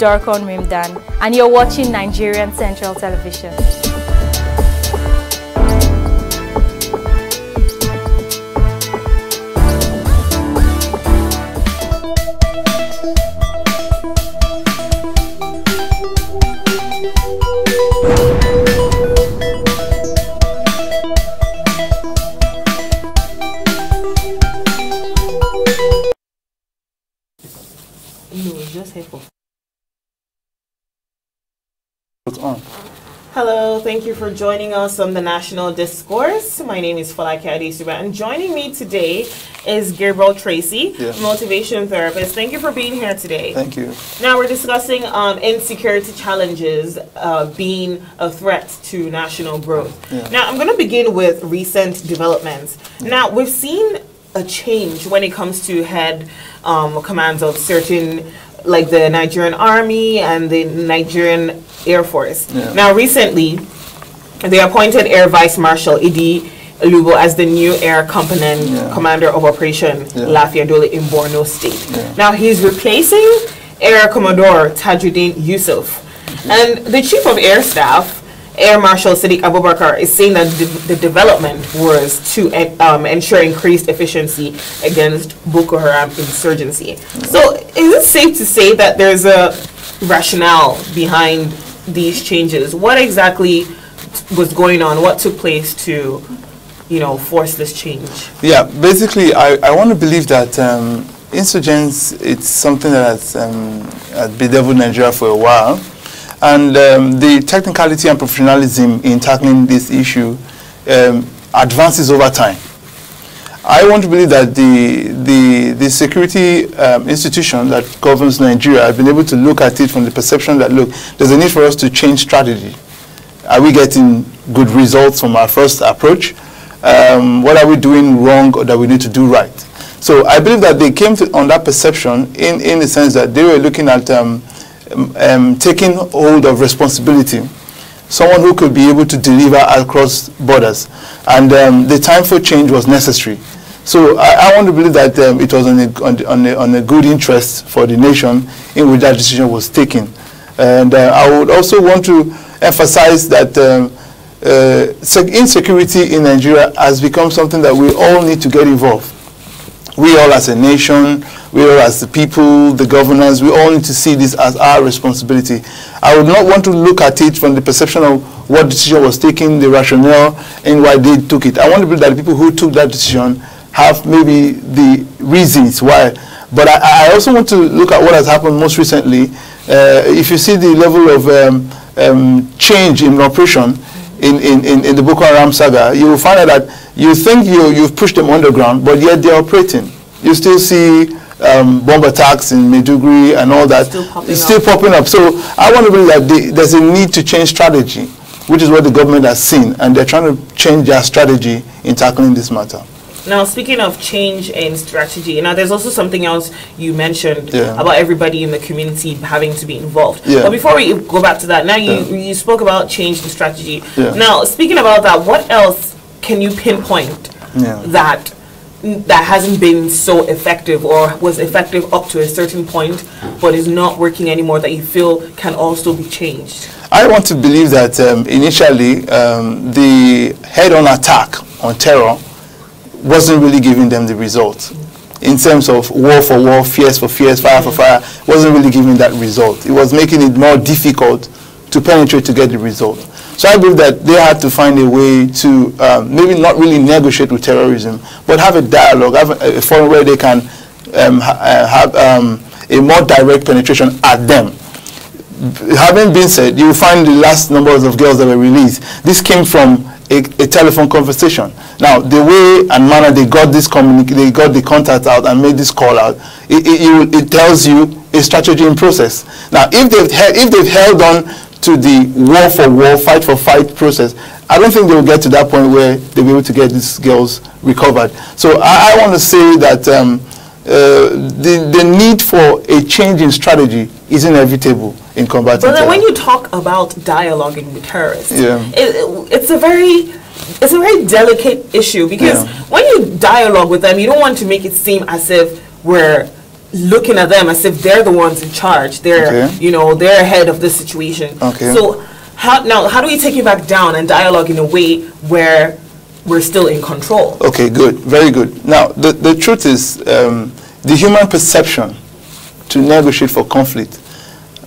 Dorcon Rimdan, and you're watching Nigerian Central Television. Hello, thank you for joining us on the National Discourse. My name is Folake Adesugba, and joining me today is Gabriel Tracy, motivation therapist. Thank you for being here today. Thank you. Now we're discussing insecurity challenges being a threat to national growth. Now I'm going to begin with recent developments. Now we've seen a change when it comes to head commands of certain, like the Nigerian Army and the Nigerian Air Force. Now recently, they appointed Air Vice Marshal Idi Lubo as the new Air Commander of Operation Lafia Dole in Borno State. Now he's replacing Air Commodore Tajuddin Yusuf. And the Chief of Air Staff, Air Marshal Sadiq Abubakar, is saying that the development was to ensure increased efficiency against Boko Haram insurgency. So is it safe to say that there's a rationale behind these changes? What exactly was going on? What took place to, force this change? Yeah, basically, I want to believe that insurgents, it's something that has bedeviled Nigeria for a while. And the technicality and professionalism in tackling this issue advances over time. I want to believe that the security institution that governs Nigeria have been able to look at it from the perception that, look, there's a need for us to change strategy. Are we getting good results from our first approach? What are we doing wrong or that we need to do right? So I believe that they came on that perception in the sense that they were looking at taking hold of responsibility, someone who could be able to deliver across borders, and the time for change was necessary. So I want to believe that it was on a good interest for the nation in which that decision was taken. And I would also want to emphasize that insecurity in Nigeria has become something that we all need to get involved. We all as a nation, we all as the people, the governors, we all need to see this as our responsibility. I would not want to look at it from the perception of what decision was taken, the rationale, and why they took it. I want to believe that the people who took that decision have maybe the reasons why. But I also want to look at what has happened most recently. If you see the level of change in operation in the Boko Haram saga, you will find out that you think you've pushed them underground, but yet they're operating. You still see bomb attacks in Maiduguri and all that. Still popping up. So I want to believe that there's a need to change strategy, which is what the government has seen, and they're trying to change their strategy in tackling this matter. Now, speaking of change in strategy, now there's also something else you mentioned about everybody in the community having to be involved. But before we go back to that, now you spoke about change in strategy. Now, speaking about that, what else can you pinpoint that hasn't been so effective or was effective up to a certain point but is not working anymore that you feel can also be changed? I want to believe that initially the head-on attack on terror wasn't really giving them the results. In terms of war for war, fierce for fierce, fire for fire, wasn't really giving that result. It was making it more difficult to penetrate to get the result. So I believe that they had to find a way to maybe not really negotiate with terrorism, but have a dialogue, have a forum where they can have a more direct penetration at them. Having been said, you will find the last numbers of girls that were released. This came from a telephone conversation. Now, the way and manner they got this they got the contact out and made this call out, it tells you a strategy in process. Now, if they've held on to the war for war, fight for fight process, I don't think they will get to that point where they'll be able to get these girls recovered. So I want to say that the need for a change in strategy is inevitable in combating terror. But then when you talk about dialoguing with terrorists, it's a very delicate issue, because when you dialogue with them, you don't want to make it seem as if we're looking at them as if they're the ones in charge. They're, they're ahead of the situation. Okay. So how do we take it back down and dialogue in a way where we're still in control? Okay, good, very good. Now, the truth is, the human perception to negotiate for conflict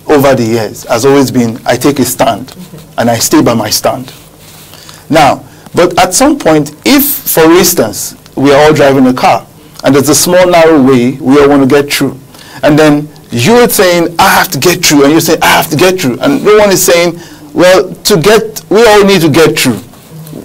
over the years has always been, I take a stand, and I stay by my stand. Now, but at some point, if, for instance, we are all driving a car, and there's a small, narrow way we all want to get through, and then you're saying, I have to get through, and you're saying, I have to get through, and no one is saying, well, we all need to get through.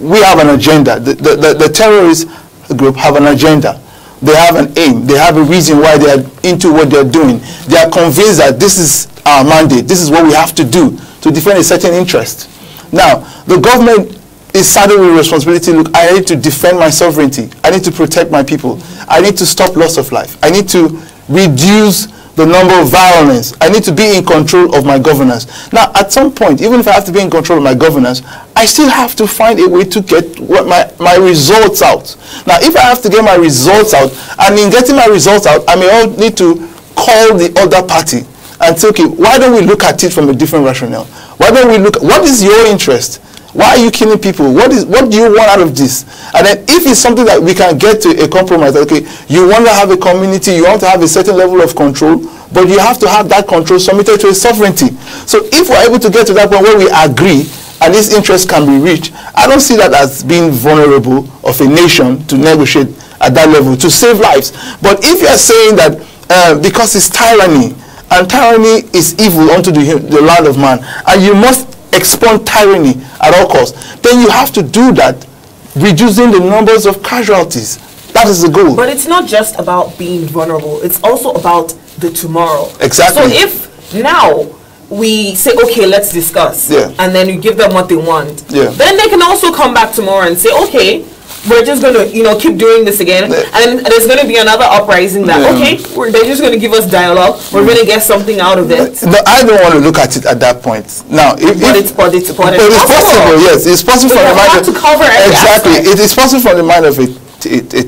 We have an agenda. The terrorist group have an agenda. They have an aim. They have a reason why they are into what they're doing. They are convinced that this is our mandate. This is what we have to do to defend a certain interest. Now, the government is saddled with responsibility. Look, I need to defend my sovereignty. I need to protect my people. I need to stop loss of life. I need to reduce the number of violence. I need to be in control of my governance. Now, at some point, even if I have to be in control of my governance, I still have to find a way to get what my results out. Now, if I have to get my results out, and in getting my results out, I may all need to call the other party and say, okay, why don't we look at it from a different rationale? Why don't we look, what is your interest? Why are you killing people? What do you want out of this? And then if it's something that we can get to a compromise, okay, you want to have a community, you want to have a certain level of control, but you have to have that control submitted to a sovereignty. So if we're able to get to that point where we agree and this interest can be reached, I don't see that as being vulnerable of a nation to negotiate at that level to save lives. But if you're saying that because it's tyranny, and tyranny is evil unto the land of man, and you must expunge tyranny at all costs, then you have to do that, reducing the numbers of casualties. That is the goal. But it's not just about being vulnerable. It's also about the tomorrow. Exactly. So if now we say, okay, let's discuss, and then you give them what they want, then they can also come back tomorrow and say, okay, we're just going to, keep doing this again. And there's going to be another uprising that, okay, they're just going to give us dialogue. We're going to get something out of it. But I don't want to look at it at that point. Now, it's possible. Yes, it's possible from the mind to cover exactly. It is possible from the mind of a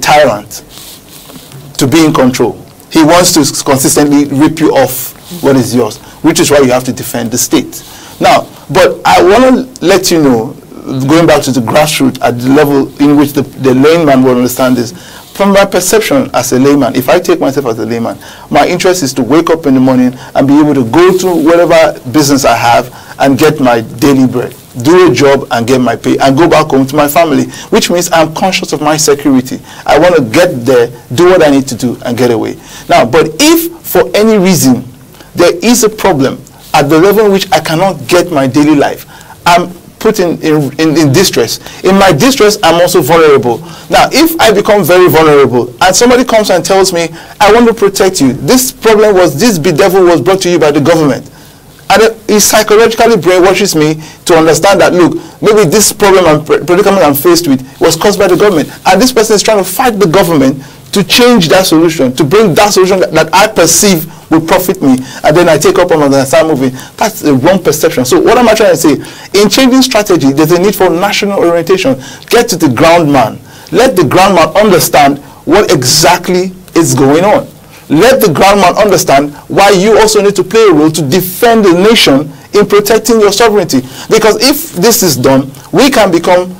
tyrant to be in control. He wants to consistently rip you off what is yours, which is why you have to defend the state. Now, but I want to let you know, going back to the grassroots at the level in which the layman will understand this, from my perception as a layman, if I take myself as a layman, my interest is to wake up in the morning and be able to go to whatever business I have and get my daily bread, do a job and get my pay, and go back home to my family, which means I'm conscious of my security. I want to get there, do what I need to do, and get away. Now, but if for any reason there is a problem at the level in which I cannot get my daily life, I'm put in distress. In my distress, I'm also vulnerable. Now, if I become very vulnerable and somebody comes and tells me, I want to protect you, this bedevil was brought to you by the government, and he psychologically brainwashes me to understand that, look, maybe this problem and predicament I'm faced with was caused by the government, and this person is trying to fight the government to change that solution, to bring that solution that I perceive will profit me, and then I take up on and start moving. That's a wrong perception. So what am I trying to say? In changing strategy, there's a need for national orientation. Get to the ground man. Let the ground man understand what exactly is going on. Let the ground man understand why you also need to play a role to defend the nation in protecting your sovereignty. Because if this is done, we can become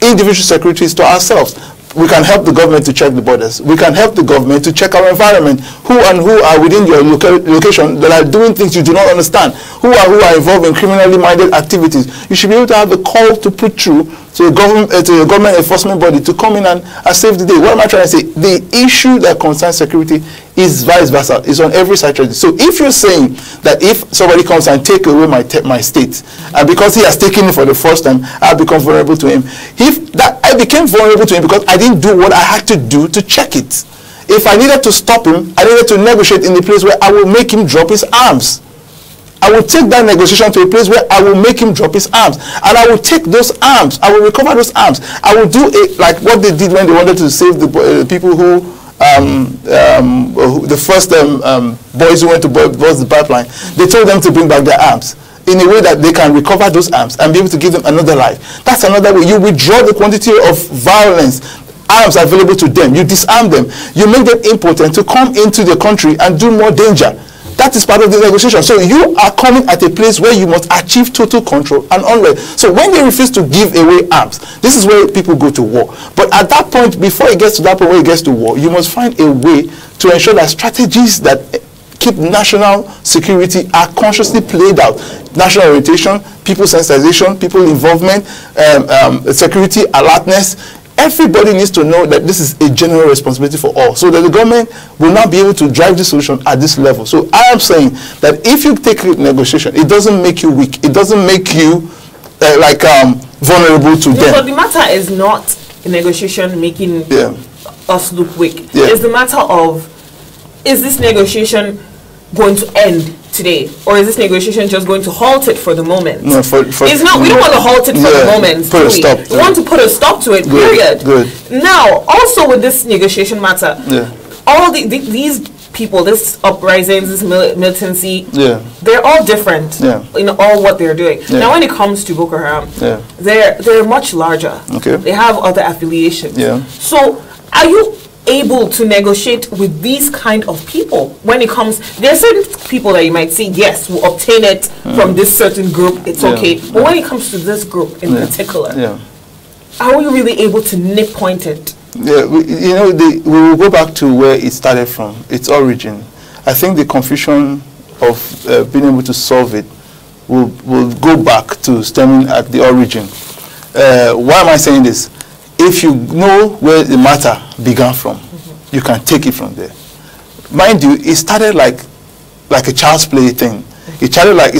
individual secretaries to ourselves. We can help the government to check the borders. We can help the government to check our environment. Who are within your location that are doing things you do not understand? Who are involved in criminally minded activities? You should be able to have a call to put through to a government enforcement body to come in and save the day. What am I trying to say? The issue that concerns security is vice versa. It's on every side. So if you're saying that if somebody comes and take away my state, and because he has taken it for the first time, I become vulnerable to him. I became vulnerable to him because I didn't do what I had to do to check it. If I needed to stop him, I needed to negotiate in a place where I will make him drop his arms. I will take that negotiation to a place where I will make him drop his arms. And I will take those arms. I will recover those arms. I will do it like what they did when they wanted to save the people who, the first boys who went to bust the pipeline. They told them to bring back their arms in a way that they can recover those arms and be able to give them another life. That's another way. You withdraw the quantity of violence arms available to them. You disarm them. You make them impotent to come into the country and do more danger. That is part of the negotiation. So you are coming at a place where you must achieve total control and unrest. So when they refuse to give away arms, this is where people go to war. But at that point, before it gets to that point where it gets to war, you must find a way to ensure that strategies that keep national security are consciously played out. National orientation, people sensitization, people involvement, security alertness. Everybody needs to know that this is a general responsibility for all, so that the government will not be able to drive the solution at this level. So I am saying that if you take negotiation, it doesn't make you weak. It doesn't make you vulnerable to them. But the matter is not negotiation making us look weak. It's the matter of, is this negotiation going to end today, or is this negotiation just going to halt it for the moment? No, it's not. We don't want to halt it for the moment. We want to put a stop to it. Period. Good. Now, also with this negotiation matter, all these people, this uprisings, this militancy, they're all different in all what they're doing. Now, when it comes to Boko Haram, they're much larger. Okay. They have other affiliations. So, are you able to negotiate with these kind of people when it comes? There are certain people that you might say, yes, we'll obtain it from this certain group, it's okay. But when it comes to this group in particular, are we really able to nip-point it? Yeah, we will go back to where it started from, its origin. I think the confusion of being able to solve it will go back to stemming at the origin. Why am I saying this? If you know where the matter began from, you can take it from there. Mind you, it started like a child's play thing. It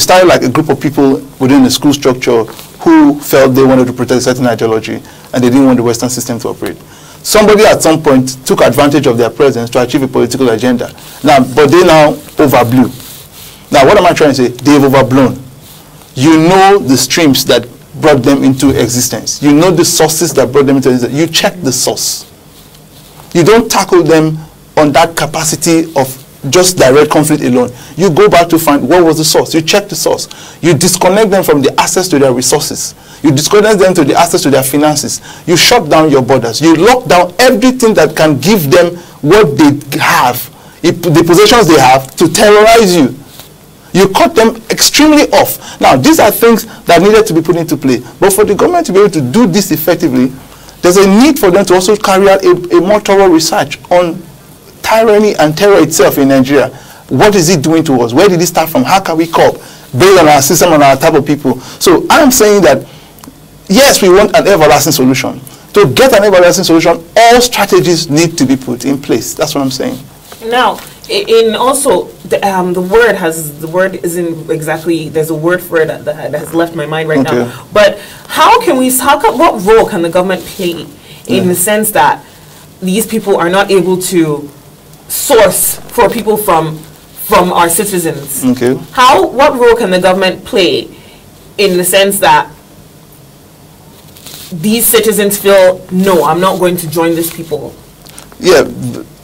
started like a group of people within the school structure who felt they wanted to protect a certain ideology and they didn't want the Western system to operate. Somebody at some point took advantage of their presence to achieve a political agenda. But they now overblew. Now, what am I trying to say? They've overblown. You know the streams that brought them into existence. You know the sources that brought them into existence. You check the source. You don't tackle them on that capacity of just direct conflict alone. You go back to find what was the source. You check the source. You disconnect them from the access to their resources. You disconnect them to the access to their finances. You shut down your borders. You lock down everything that can give them what they have, the possessions they have, to terrorize you. You cut them extremely off. Now, these are things that needed to be put into play. But for the government to be able to do this effectively, there's a need for them to also carry out a more thorough research on tyranny and terror itself in Nigeria. What is it doing to us? Where did it start from? How can we cope based on our system and our type of people? So I'm saying that, yes, we want an everlasting solution. To get an everlasting solution, all strategies need to be put in place. That's what I'm saying. Now, in also the word isn't exactly, there's a word for it that has left my mind right now. But what role can the government play in the sense that these people are not able to source for people from our citizens? What role can the government play in the sense that these citizens feel, no, I'm not going to join these people?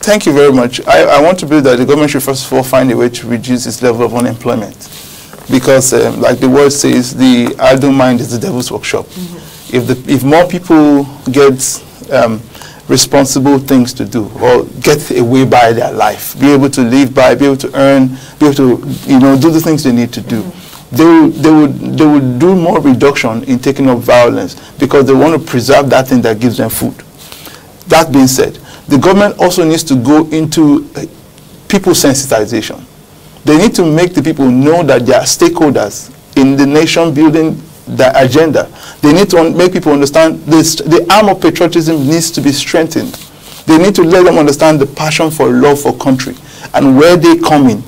Thank you very much. I want to believe that the government should first of all find a way to reduce its level of unemployment. Because, like the word says, the idle mind is the devil's workshop. If more people get responsible things to do, or get a way by their life, be able to live by, be able to earn, be able to do the things they need to do, they would do more reduction in taking up violence, because they want to preserve that thing that gives them food. That being said, the government also needs to go into people sensitization. They need to make the people know that they are stakeholders in the nation building the agenda. They need to make people understand this, the arm of patriotism needs to be strengthened. They need to let them understand the passion for love for country and where they come in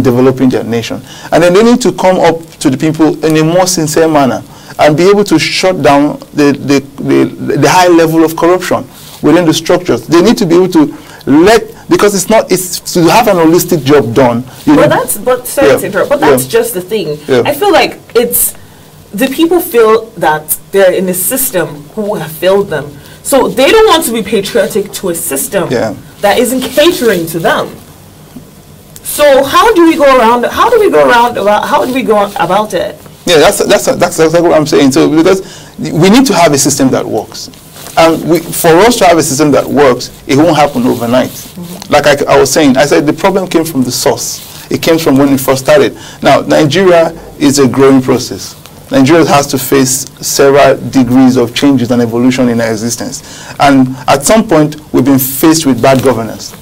developing their nation. And then they need to come up to the people in a more sincere manner and be able to shut down the high level of corruption within the structures. They need to be able to because it's to have an holistic job done. Sorry to interrupt, but that's just the thing. I feel like it's the people feel that they're in a system who have failed them. So they don't want to be patriotic to a system that isn't catering to them. So how do we go around about it? Yeah, that's exactly what I'm saying. So because we need to have a system that works. And for us to have a system that works, it won't happen overnight. Like I was saying, I said the problem came from the source. It came from when it first started. Now, Nigeria is a growing process. Nigeria has to face several degrees of changes and evolution in our existence. And at some point, we've been faced with bad governance.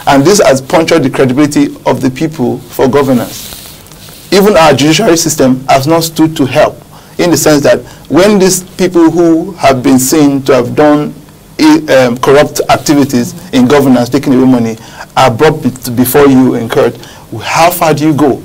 And this has punctured the credibility of the people for governance. Even our judiciary system has not stood to help, in the sense that when these people who have been seen to have done corrupt activities in governance, taking away money, are brought before you in court, how far do you go?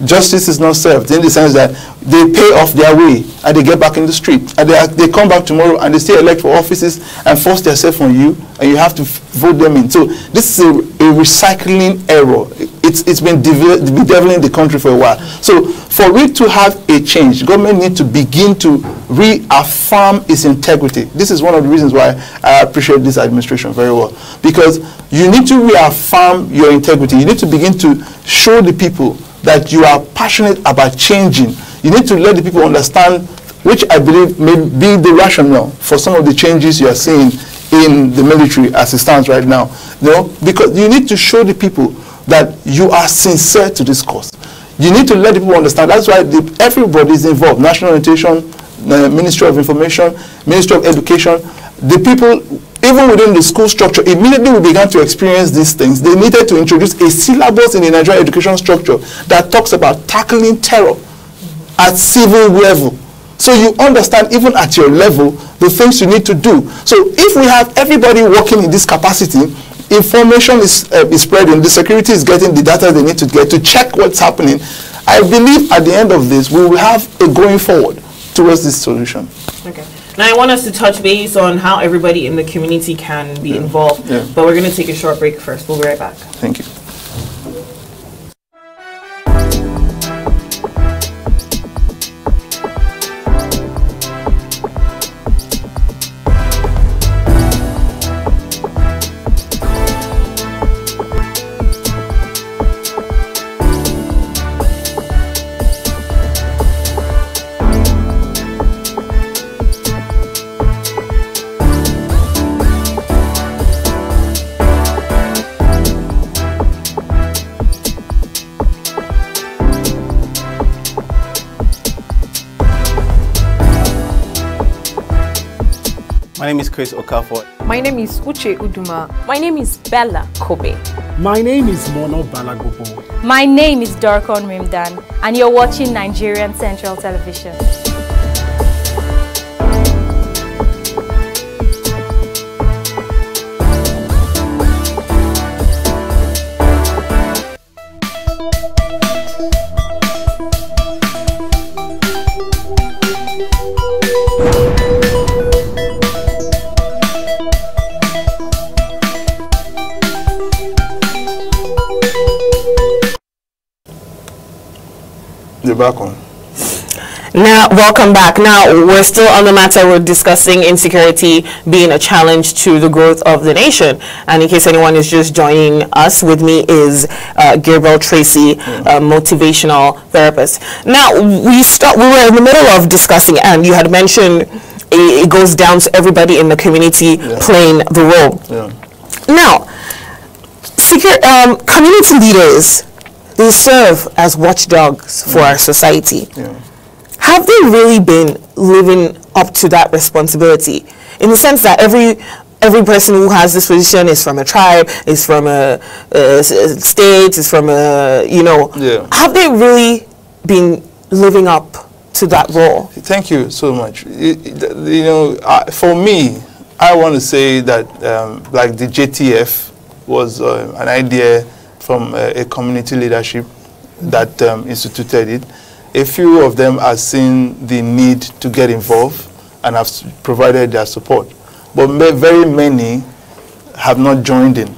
Justice is not served, in the sense that they pay off their way and they get back in the street, and they come back tomorrow and they still elect for offices and force themselves on you, and you have to vote them in. So this is a recycling error. It's been bedeviling the country for a while. So for it to have a change, government needs to begin to reaffirm its integrity. This is one of the reasons why I appreciate this administration very well, because you need to reaffirm your integrity. You need to begin to show the people that you are passionate about changing. You need to let the people understand, which I believe may be the rationale for some of the changes you are seeing in the military as it stands right now. You know, because you need to show the people that you are sincere to this cause. You need to let the people understand. That's why everybody is involved. National Orientation, Ministry of Information, Ministry of Education, the people, even within the school structure, immediately we began to experience these things. They needed to introduce a syllabus in the Nigerian education structure that talks about tackling terror at civil level. So you understand, even at your level, the things you need to do. So if we have everybody working in this capacity, information is spreading, the security is getting the data they need to get to check what's happening. I believe at the end of this, we will have a going forward towards this solution. Okay. Now, I want us to touch base on how everybody in the community can be involved, but we're going to take a short break first. We'll be right back. Thank you. My name is Chris Okafor. My name is Uche Uduma. My name is Bella Kobe. My name is Mono Balagobo. My name is Dorkon Rimdan, and you're watching Nigerian Central Television. Back on. Now, welcome back. Now, we're still on the matter. We're discussing insecurity being a challenge to the growth of the nation. And in case anyone is just joining us, with me is Gabriel Tracy, a motivational therapist. Now, we were in the middle of discussing, and you had mentioned it goes down to everybody in the community playing the role. Now, community leaders, they serve as watchdogs for our society. Have they really been living up to that responsibility? In the sense that every person who has this position is from a tribe, is from a state, is from a, have they really been living up to that role? Thank you so much. For me, I want to say that like the JTF was an idea from a community leadership that instituted it. A few of them have seen the need to get involved and have provided their support. But very many have not joined in,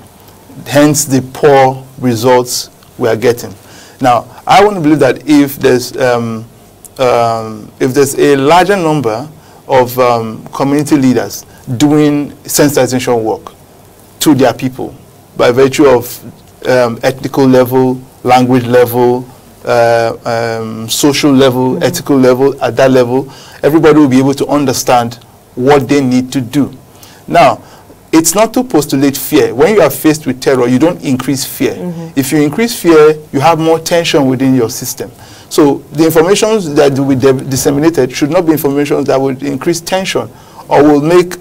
hence the poor results we are getting. Now, I want to believe that if there's a larger number of community leaders doing sensitization work to their people by virtue of ethical level, language level, social level, ethical level, at that level, everybody will be able to understand what they need to do. Now, it's not to postulate fear. When you are faced with terror, you don't increase fear. If you increase fear, you have more tension within your system. So the information that will be disseminated should not be information that would increase tension or will make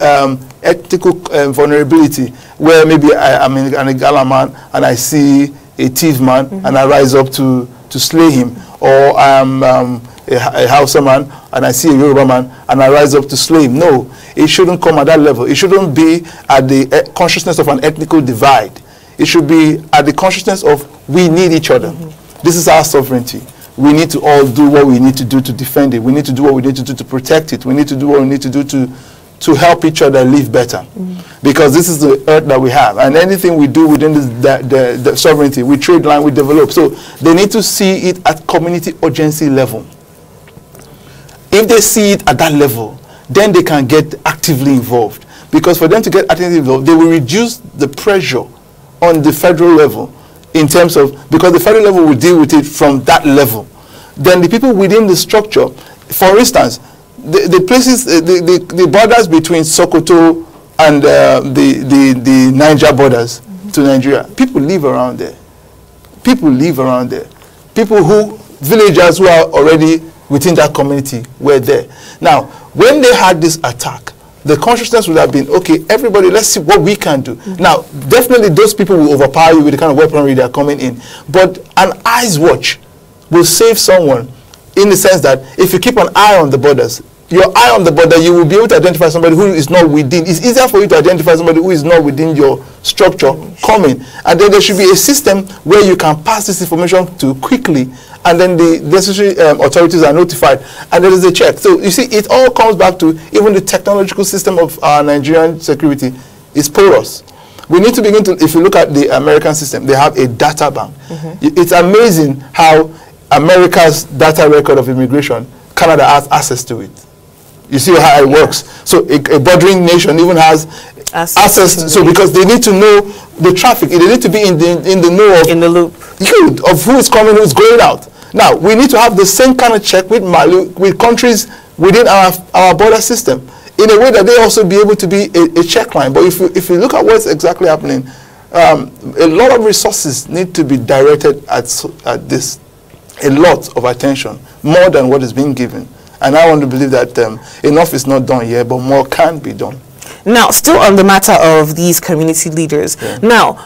ethical vulnerability, where maybe I'm a gala man and I see a thief man and I rise up to slay him, or I'm a Hausa man and I see a Yoruba man and I rise up to slay him. No, it shouldn't come at that level. It shouldn't be at the consciousness of an ethnical divide. It should be at the consciousness of we need each other. This is our sovereignty. We need to all do what we need to do to defend it. We need to do what we need to do to protect it. We need to do what we need to do to help each other live better. Because this is the earth that we have. And anything we do within the sovereignty, we trade line, we develop. So they need to see it at community urgency level. If they see it at that level, then they can get actively involved. Because for them to get actively involved, they will reduce the pressure on the federal level in terms of, because the federal level will deal with it from that level. Then the people within the structure, for instance, the places, the borders between Sokoto and the Niger borders to Nigeria, people live around there. People live around there. People who, villagers who are already within that community were there. Now, when they had this attack, the consciousness would have been, okay, everybody, let's see what we can do. Now, definitely those people will overpower you with the kind of weaponry they are coming in. But an eyes watch will save someone, in the sense that if you keep an eye on the borders, your eye on the border, you will be able to identify somebody who is not within. It's easier for you to identify somebody who is not within your structure coming. And then there should be a system where you can pass this information to quickly, and then the necessary authorities are notified, and there is a check. So you see, it all comes back to even the technological system of our Nigerian security is porous. We need to begin to, if you look at the American system, they have a data bank. It's amazing how America's data record of immigration, Canada has access to it. You see how it works. So a bordering nation even has access. So because they need to know the traffic, they need to be in the know of, in the loop of who is coming, who is going out. Now we need to have the same kind of check with Mali, with countries within our border system, in a way that they also be able to be a check line. But if you look at what's exactly happening, a lot of resources need to be directed at this, a lot of attention, more than what is being given. And I want to believe that enough is not done yet, but more can be done. Now, still on the matter of these community leaders, now,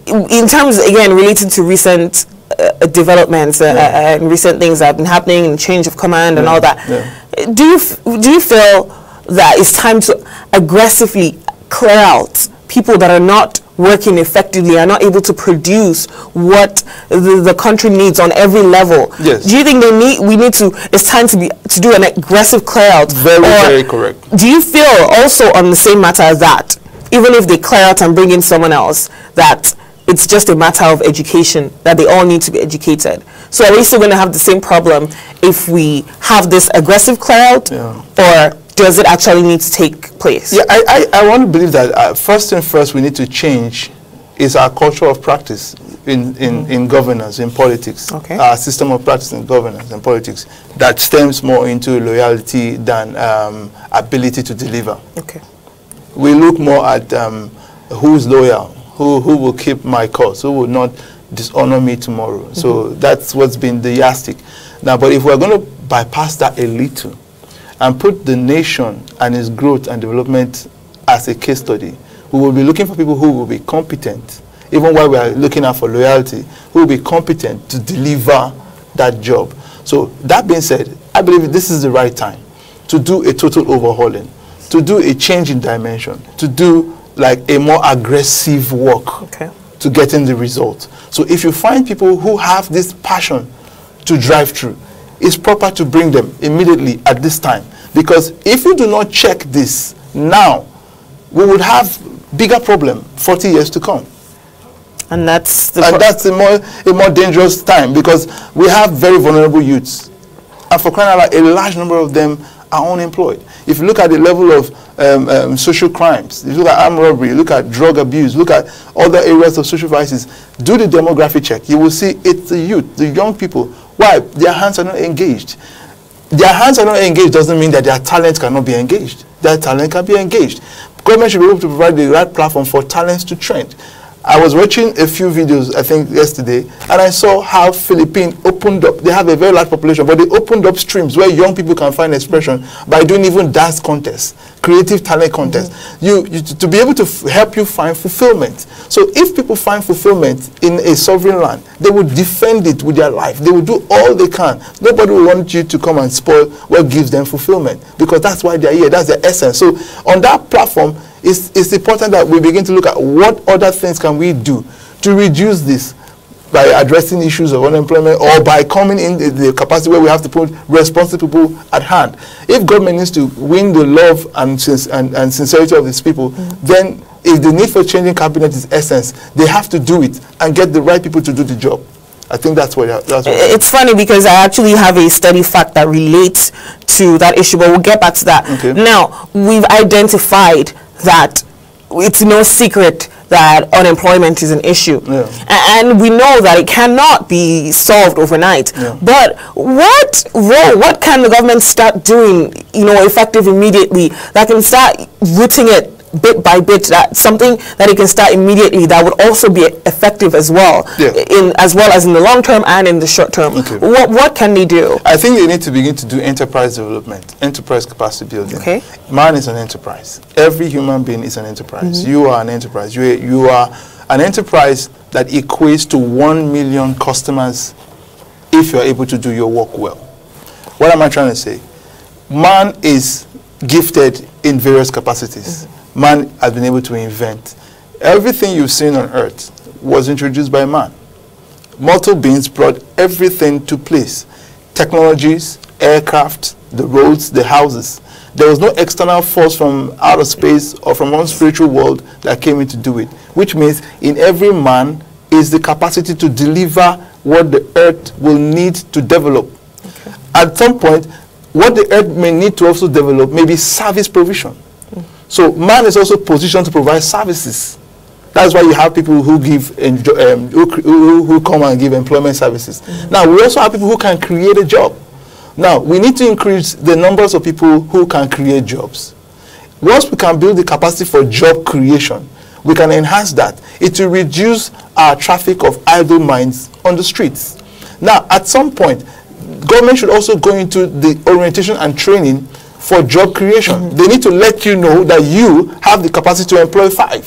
in terms, again, related to recent developments and recent things that have been happening, and change of command and all that, do you feel that it's time to aggressively clear out people that are not working effectively, are not able to produce what the country needs on every level? Yes. Do you think it's time to do an aggressive clear out? Very correct. Do you feel also on the same matter as that, even if they clear out and bring in someone else, that it's just a matter of education, that they all need to be educated? So are we still going to have the same problem if we have this aggressive clear out, or does it actually need to take place? Yeah, I want to believe that first and first we need to change is our culture of practice in governance, in politics. Okay. Our system of practice in governance and politics that stems more into loyalty than ability to deliver. Okay. We look more at who's loyal, who will keep my cause, who will not dishonor me tomorrow. So that's what's been the yardstick. Now, but if we're going to bypass that a little and put the nation and its growth and development as a case study, we will be looking for people who will be competent, even while we are looking out for loyalty, who will be competent to deliver that job. So that being said, I believe this is the right time to do a total overhauling, to do a change in dimension, to do like a more aggressive work to getting the result. So if you find people who have this passion to drive through, it's proper to bring them immediately at this time. Because if you do not check this now, we would have bigger problem 40 years to come. And that's a more dangerous time, because we have very vulnerable youths. And for crying out loud, a large number of them are unemployed. If you look at the level of social crimes, if you look at armed robbery, look at drug abuse, look at other areas of social vices, do the demographic check. You will see it's the youth, the young people. Why? Their hands are not engaged. Their hands are not engaged doesn't mean that their talent cannot be engaged. Their talent can be engaged. Government should be able to provide the right platform for talents to trend. I was watching a few videos, I think yesterday, and I saw how Philippines opened up. They have a very large population, but they opened up streams where young people can find expression by doing even dance contests, creative talent contests. To be able to help you find fulfillment. So if people find fulfillment in a sovereign land, they will defend it with their life. They will do all they can. Nobody will want you to come and spoil what gives them fulfillment, because that's why they're here. That's their essence. So on that platform, it's important that we begin to look at what other things can we do to reduce this by addressing issues of unemployment, or by coming in the capacity where we have to put responsible people at hand. If government needs to win the love and sincerity of its people, then if the need for changing cabinet is essence, they have to do it and get the right people to do the job. I think that's what it's funny, because I actually have a study fact that relates to that issue, but we'll get back to that. Okay. Now, we've identified that it's no secret that unemployment is an issue, and we know that it cannot be solved overnight. But what can the government start doing, effective immediately, that can start rooting it bit by bit, that something that it can start immediately that would also be effective as well, as well as in the long term and in the short term? What can they do? I think they need to begin to do enterprise development, enterprise capacity building. Man is an enterprise. Every human being is an enterprise. You are an enterprise. You are an enterprise that equates to 1 million customers if you are able to do your work well. What am I trying to say? Man is gifted in various capacities. Man has been able to invent. Everything you've seen on earth was introduced by man. Mortal beings brought everything to place. Technologies, aircraft, the roads, the houses. There was no external force from outer space or from one spiritual world that came in to do it. Which means in every man is the capacity to deliver what the earth will need to develop. At some point, what the earth may need to also develop may be service provision. So man is also positioned to provide services. That's why you have people who give who come and give employment services. Now we also have people who can create a job. Now we need to increase the numbers of people who can create jobs. Once we can build the capacity for job creation, we can enhance that. It will reduce our traffic of idle minds on the streets. Now at some point, government should also go into the orientation and training for job creation. They need to let you know that you have the capacity to employ 5.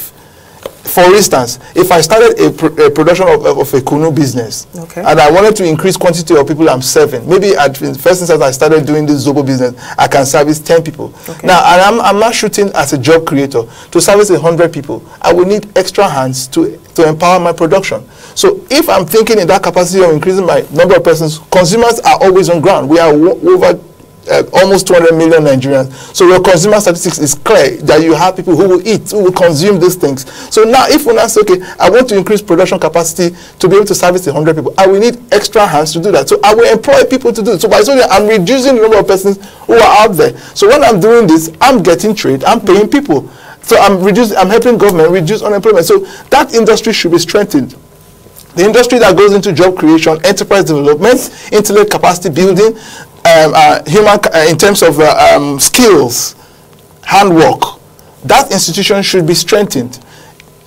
For instance, if I started a production of a kunu business, and I wanted to increase quantity of people I'm serving, maybe at first instance I started doing this Zobo business, I can service 10 people. Now, and I'm not shooting as a job creator to service 100 people. I will need extra hands to empower my production. So if I'm thinking in that capacity of increasing my number of persons, consumers are always on ground. We are over almost 200 million Nigerians. So your consumer statistics is clear that you have people who will eat, who will consume these things. So now if we now say, okay, I want to increase production capacity to be able to service 100 people, I will need extra hands to do that. So I will employ people to do it. So by saying I'm reducing the number of persons who are out there. So when I'm doing this, I'm getting trade, I'm paying people. So I'm helping government reduce unemployment. So that industry should be strengthened. The industry that goes into job creation, enterprise development, intellect capacity building, in terms of skills, handwork, that institution should be strengthened.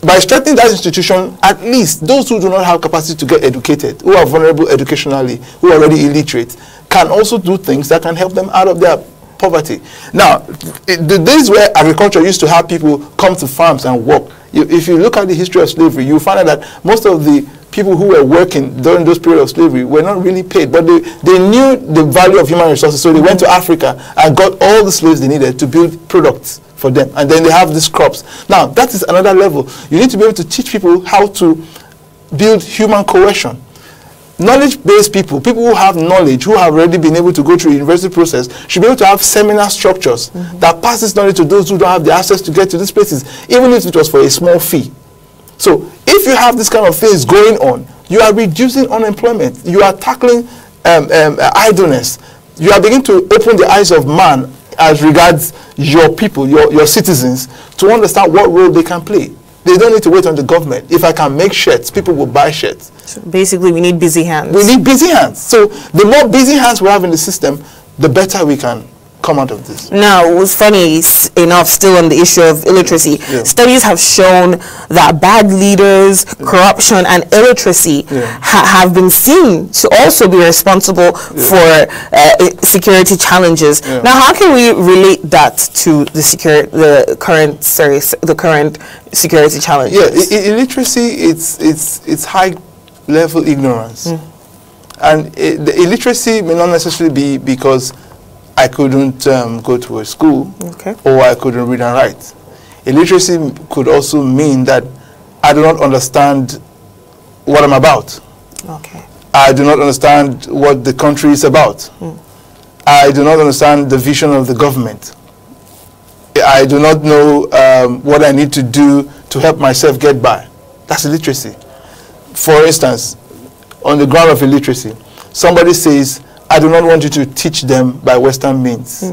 By strengthening that institution, at least those who do not have capacity to get educated, who are vulnerable educationally, who are already illiterate, can also do things that can help them out of their poverty. Now, the days where agriculture used to have people come to farms and work, if you look at the history of slavery, you find out that most of the people who were working during those periods of slavery were not really paid, but they knew the value of human resources, so they went to Africa and got all the slaves they needed to build products for them, and then they have these crops. Now, that is another level. You need to be able to teach people how to build human cohesion. Knowledge-based people who have knowledge, who have already been able to go through the university process, should be able to have seminar structures that pass this knowledge to those who don't have the access to get to these places, even if it was for a small fee. So if you have this kind of things going on, you are reducing unemployment. You are tackling idleness. You are beginning to open the eyes of man as regards your people, your citizens, to understand what role they can play. They don't need to wait on the government. If I can make shirts, people will buy shirts. So basically, we need busy hands. We need busy hands. So the more busy hands we have in the system, the better we can come out of this. Now, what's funny enough, still on the issue of illiteracy, studies have shown that bad leaders, corruption, and illiteracy have been seen to also be responsible for security challenges. Now, how can we relate that to the current security challenges? Illiteracy, it's high level ignorance, and the illiteracy may not necessarily be because I couldn't go to a school, or I couldn't read and write. Illiteracy could also mean that I do not understand what I'm about. I do not understand what the country is about. I do not understand the vision of the government. I do not know what I need to do to help myself get by. That's illiteracy. For instance, on the ground of illiteracy, somebody says, I do not want you to teach them by Western means.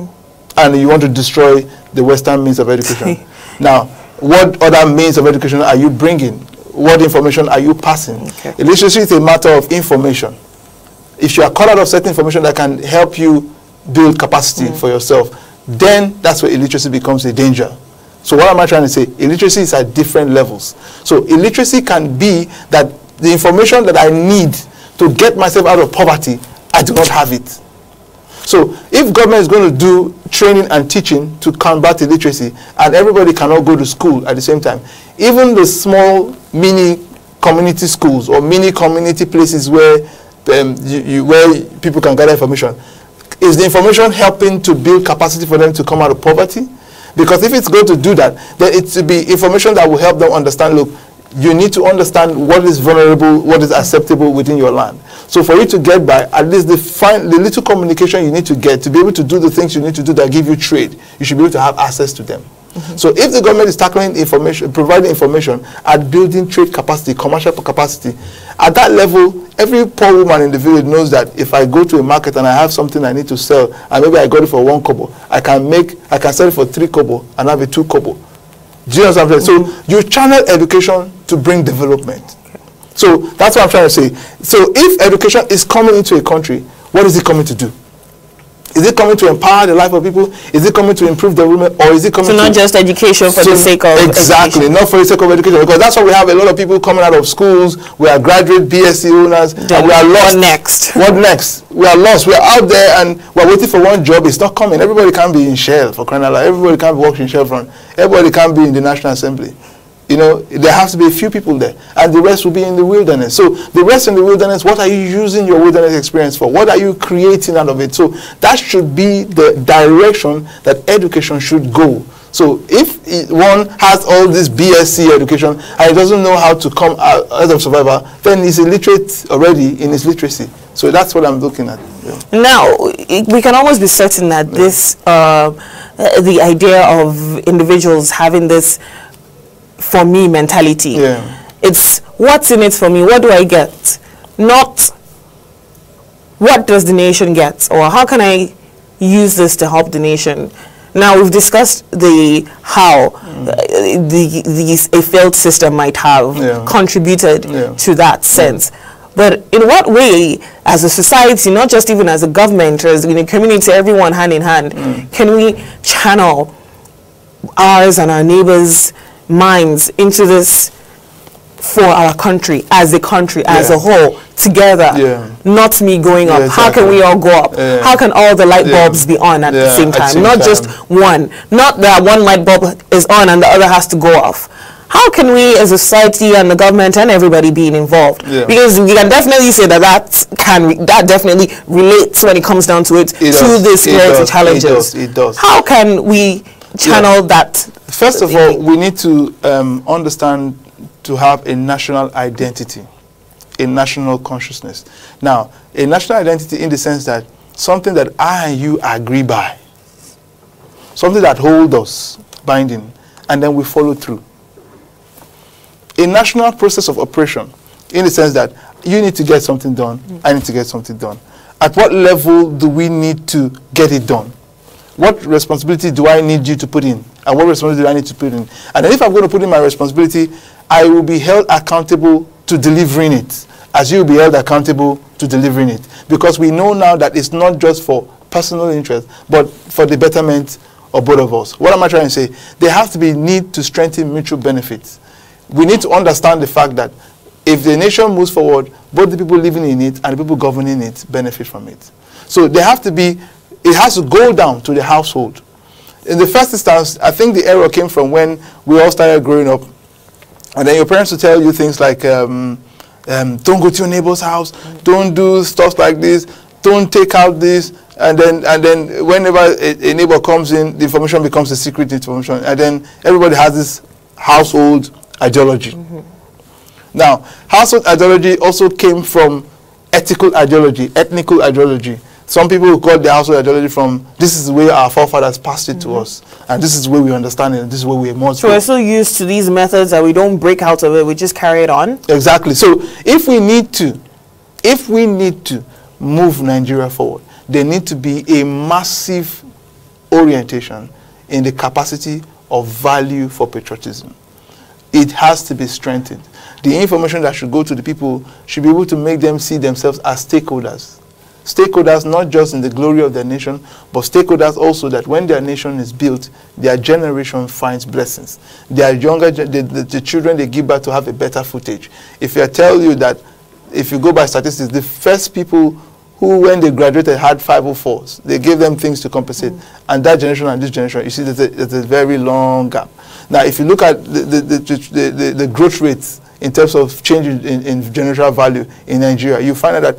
And you want to destroy the Western means of education. Now, what other means of education are you bringing? What information are you passing? Illiteracy is a matter of information. If you are caught out of certain information that can help you build capacity for yourself, then that's where illiteracy becomes a danger. So what am I trying to say? Illiteracy is at different levels. So illiteracy can be that the information that I need to get myself out of poverty, I do not have it. So if government is going to do training and teaching to combat illiteracy, and everybody cannot go to school at the same time, even the small mini community schools or mini community places where where people can gather information, is the information helping to build capacity for them to come out of poverty? Because if it's going to do that, then it should be information that will help them understand, look, you need to understand what is vulnerable, what is acceptable within your land. So for you to get by, at least the little communication you need to get to be able to do the things you need to do that give you trade, you should be able to have access to them. So if the government is tackling information, providing information at building trade capacity, commercial capacity, at that level, every poor woman in the village knows that if I go to a market and I have something I need to sell, and maybe I got it for 1 kobo, I can sell it for 3 kobo and have a 2 kobo. Do you understand what I'm saying? So you channel education to bring development. So that's what I'm trying to say. So if education is coming into a country, what is it coming to do? Is it coming to empower the life of people? Is it coming to improve development? Or is it coming to not just education for the sake of exactly, education. Not for the sake of education. Because that's why we have a lot of people coming out of schools. We are graduate BSc owners, and we are lost. What next? What next? We are lost. We are out there and we are waiting for one job. It's not coming. Everybody can't be in Shell, for crying out loud. Everybody can't be working in Chevron. Everybody can't be in the National Assembly. You know, there has to be a few people there, and the rest will be in the wilderness. So the rest in the wilderness, what are you using your wilderness experience for? What are you creating out of it? So that should be the direction that education should go. So if one has all this BSc education and he doesn't know how to come out of survival, then he's illiterate already in his literacy. So that's what I'm looking at. Yeah. Now, we can almost be certain that this, the idea of individuals having this for me mentality. It's what's in it for me, what do I get? Not what does the nation get, or how can I use this to help the nation. Now we've discussed the how a failed system might have contributed to that sense. But in what way, as a society, not just even as a government, or as in a community, everyone hand in hand, can we channel ours and our neighbors' minds into this for our country, as a whole, together, not me going up. Exactly. How can we all go up? How can all the light bulbs be on at the same time? Not just one. Not that one light bulb is on and the other has to go off. How can we as a society and the government and everybody being involved? Because we can definitely say that that definitely relates when it comes down to it to the security challenges. It does. How can we channel that? First of all, we need to understand to have a national identity, a national consciousness. Now, a national identity in the sense that something that I and you agree by, something that holds us binding, and then we follow through. A national process of operation in the sense that you need to get something done, I need to get something done. At what level do we need to get it done? What responsibility do I need you to put in? And what responsibility do I need to put in? And then if I'm going to put in my responsibility, I will be held accountable to delivering it, as you will be held accountable to delivering it. Because we know now that it's not just for personal interest, but for the betterment of both of us. What am I trying to say? There has to be need to strengthen mutual benefits. We need to understand the fact that if the nation moves forward, both the people living in it and the people governing it benefit from it. So there have to be, it has to go down to the household. In the first instance, I think the error came from when we all started growing up, and then your parents will tell you things like, don't go to your neighbor's house, don't do stuff like this, don't take out this, and then whenever a neighbor comes in, the information becomes a secret information, and then everybody has this household ideology. Now, household ideology also came from ethical ideology, ethnical ideology. Some people call the household ideology from, this is the way our forefathers passed it to us, and this is the way we understand it, and this is where we must So we're so used to these methods that we don't break out of it, we just carry it on? Exactly. So if we need to move Nigeria forward, there need to be a massive orientation in the capacity of value for patriotism. It has to be strengthened. The information that should go to the people should be able to make them see themselves as stakeholders. Stakeholders not just in the glory of their nation, but stakeholders also that when their nation is built, their generation finds blessings. Their younger, the children they give birth to have a better footage. If I tell you that, if you go by statistics, the first people who, when they graduated, had 504s, they gave them things to compensate. And that generation and this generation, you see there's a very long gap. Now, if you look at the growth rates in terms of change in generational value in Nigeria, you find out that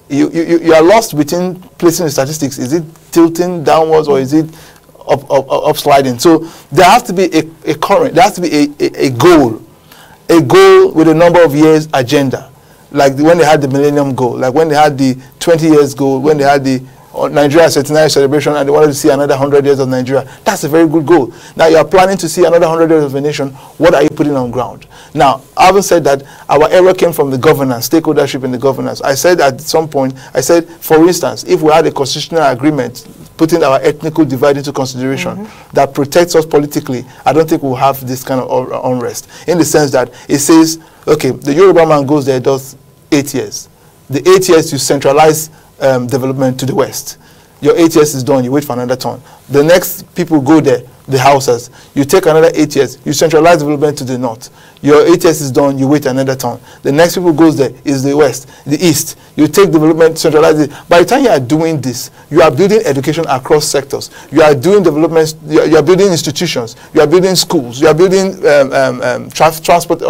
you are lost between placing the statistics. Is it tilting downwards or is it up sliding? So there has to be a current, there has to be a goal with a number of years agenda. Like when they had the Millennium Goal, like when they had the 20 years goal, when they had the Nigeria centenary celebration and they wanted to see another 100 years of Nigeria. That's a very good goal. Now you are planning to see another 100 years of a nation. What are you putting on ground? Now, having said that, our error came from the governance, stakeholdership in the governance. I said at some point, for instance, if we had a constitutional agreement putting our ethnical divide into consideration that protects us politically, I don't think we'll have this kind of unrest. In the sense that it says, okay, the Yoruba man goes there, does 8 years. The 8 years you centralize development to the west. Your 8 years is done, you wait for another turn. The next people go there, the Hausas. You take another 8 years, you centralize development to the north. Your 8 years is done, you wait another turn. The next people goes there is the west, the east. You take development, centralize it. By the time you are doing this, you are building education across sectors. You are doing development, you are building institutions, you are building schools, you are building transport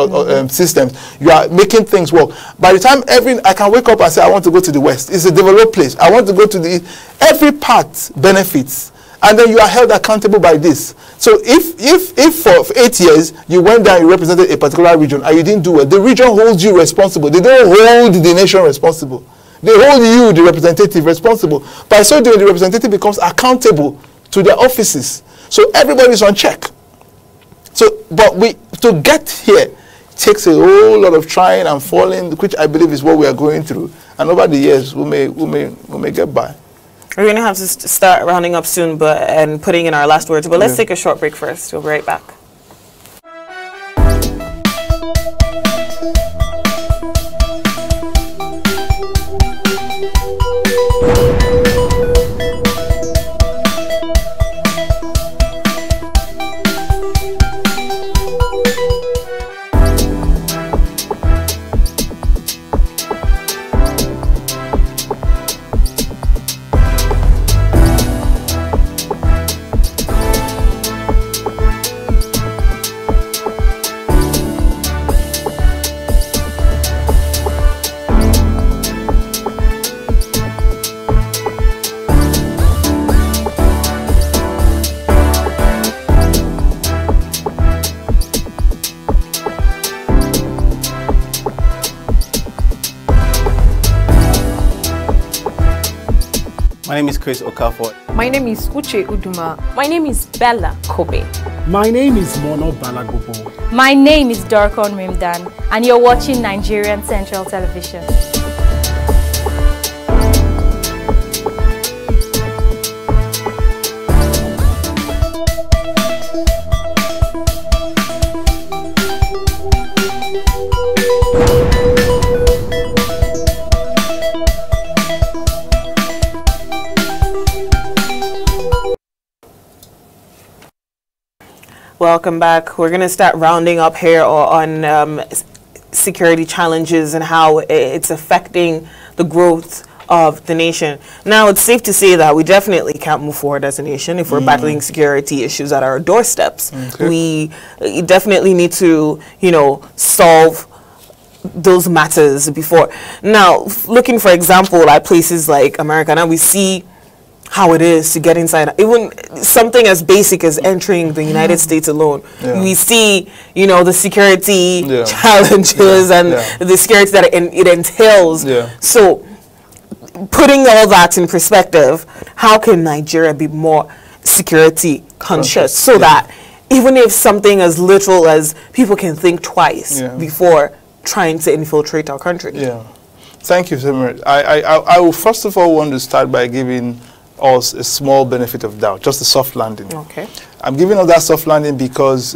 systems. You are making things work. By the time I can wake up and say, I want to go to the west. It's a developed place. I want to go to the east. Every part benefits. And then you are held accountable by this. So if for 8 years you went down, you represented a particular region and you didn't do well, the region holds you responsible. They don't hold the nation responsible. They hold you, the representative, responsible. By so doing, the representative becomes accountable to their offices. So everybody's on check. So, but to get here takes a whole lot of trying and falling, which I believe is what we are going through. And over the years, we may get by. We're going to have to start rounding up soon and putting in our last words, but let's take a short break first. We'll be right back. My name is Chris Okafor. My name is Uche Uduma. My name is Bella Kobe. My name is Mono Balagobo. My name is Dorcon Rimdan, and you're watching Nigerian Central Television. Welcome back. We're going to start rounding up here on security challenges and how it's affecting the growth of the nation. Now, it's safe to say that we definitely can't move forward as a nation if we're battling security issues at our doorsteps. Okay. We definitely need to, you know, solve those matters before. Now, looking for example at places like America, now we see how it is to get inside. Even something as basic as entering the United States alone. Yeah. We see, you know, the security Yeah. challenges and the security that it entails. Yeah. So, putting all that in perspective, how can Nigeria be more security conscious so that even if something as little as people can think twice before trying to infiltrate our country? Yeah. Thank you so much. I will first of all want to start by giving us a small benefit of doubt, just a soft landing. Okay. I'm giving us that soft landing because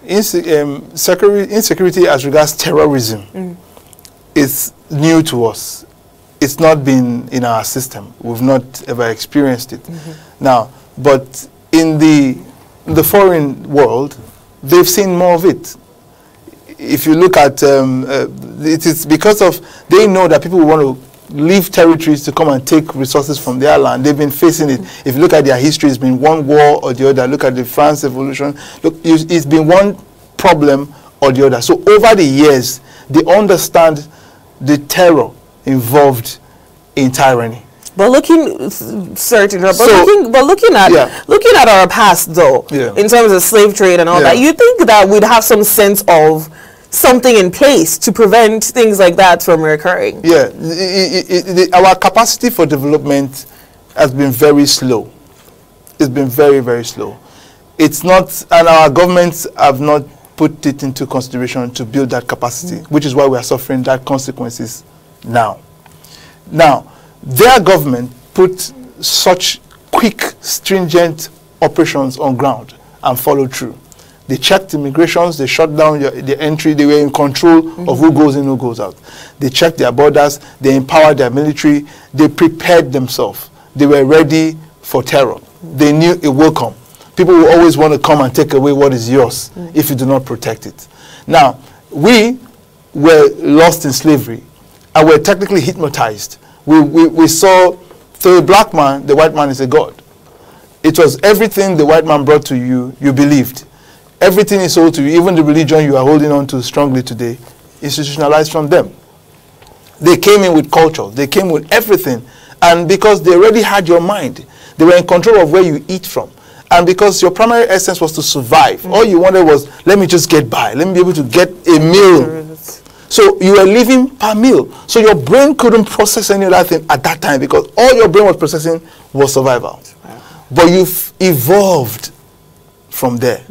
insecurity as regards terrorism is new to us. It's not been in our system. We've not ever experienced it. Now, but in the foreign world, they've seen more of it. If you look at it is because of they know that people want to leave territories to come and take resources from their land. They've been facing it. If you look at their history, it's been one war or the other. Look at the France Revolution. Look, it's been one problem or the other. So over the years, they understand the terror involved in tyranny. But looking looking at our past though, in terms of slave trade and all that, you think that we'd have some sense of something in place to prevent things like that from recurring? Yeah, our capacity for development has been very slow. It's been very, very slow. It's not, and our governments have not put it into consideration to build that capacity, which is why we are suffering that consequences now. Now, their government put such quick, stringent operations on ground and followed through. They checked immigrations, they shut down the entry, they were in control of who goes in, who goes out. They checked their borders, they empowered their military, they prepared themselves. They were ready for terror. They knew it will come. People will always want to come and take away what is yours if you do not protect it. Now, we were lost in slavery and were technically hypnotized. We saw, to a black man, the white man is a god. It was everything the white man brought to you, you believed. Everything is sold to you, even the religion you are holding on to strongly today, institutionalized from them. They came in with culture, they came with everything, and because they already had your mind, they were in control of where you eat from. And because your primary essence was to survive, all you wanted was, let me just get by, let me be able to get a meal. So you were living per meal. So your brain couldn't process any other thing at that time because all your brain was processing was survival. But you've evolved from there.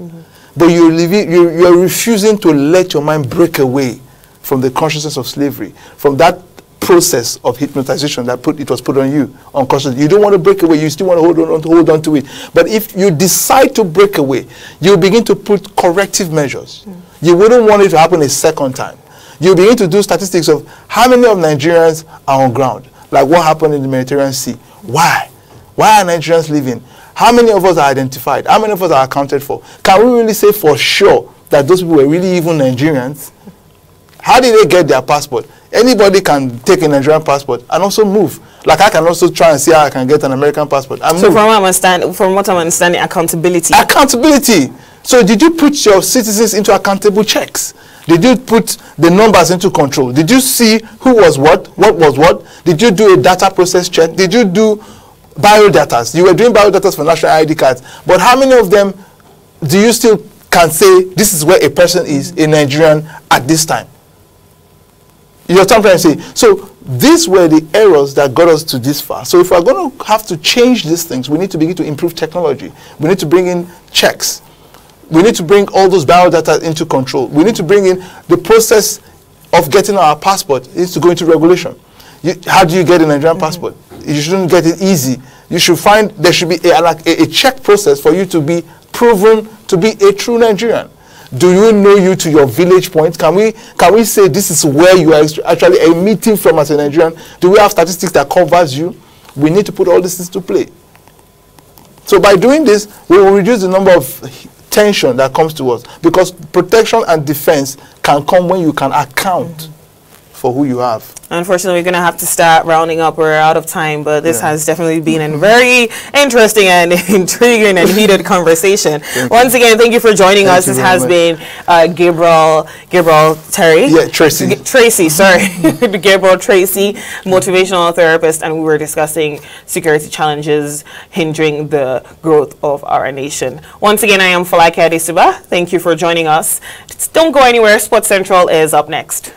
But you're refusing to let your mind break away from the consciousness of slavery, from that process of hypnotization that it was put on you unconsciously. You don't want to break away. You still want to hold on to it. But if you decide to break away, you begin to put corrective measures. You wouldn't want it to happen a second time. You begin to do statistics of how many of Nigerians are on ground, like what happened in the Mediterranean Sea. Why? Why are Nigerians leaving? How many of us are identified? How many of us are accounted for? Can we really say for sure that those people were really even Nigerians? How did they get their passport? Anybody can take a Nigerian passport and also move. Like I can also try and see how I can get an American passport. So from what I'm understanding, accountability. Accountability. So did you put your citizens into accountable checks? Did you put the numbers into control? Did you see who was what was what? Did you do a data process check? Did you do biodatas? You were doing biodatas for national ID cards, but how many of them do you still can say this is where a person is, a Nigerian, at this time? You know what I'm trying to say? So these were the errors that got us to this far. So if we're going to have to change these things, we need to begin to improve technology. We need to bring in checks. We need to bring all those biodata into control. We need to bring in the process of getting our passport. It needs to go into regulation. How do you get a Nigerian passport? You shouldn't get it easy. You should find there should be a check process for you to be proven to be a true Nigerian. Do you know you to your village point? Can we say this is where you are actually emitting from as a Nigerian? Do we have statistics that covers you? We need to put all this into play. So by doing this, we will reduce the number of tension that comes to us, because protection and defense can come when you can account for who you have. Unfortunately, we're going to have to start rounding up. We're out of time, but this has definitely been a very interesting and intriguing and heated conversation. Once again, thank you for joining us. This has been Gabriel Terry. Yeah, Tracy. Tracy, sorry. Gabriel Tracy, motivational therapist, and we were discussing security challenges hindering the growth of our nation. Once again, I am Folake Adesugba. Thank you for joining us. Don't go anywhere. Sports Central is up next.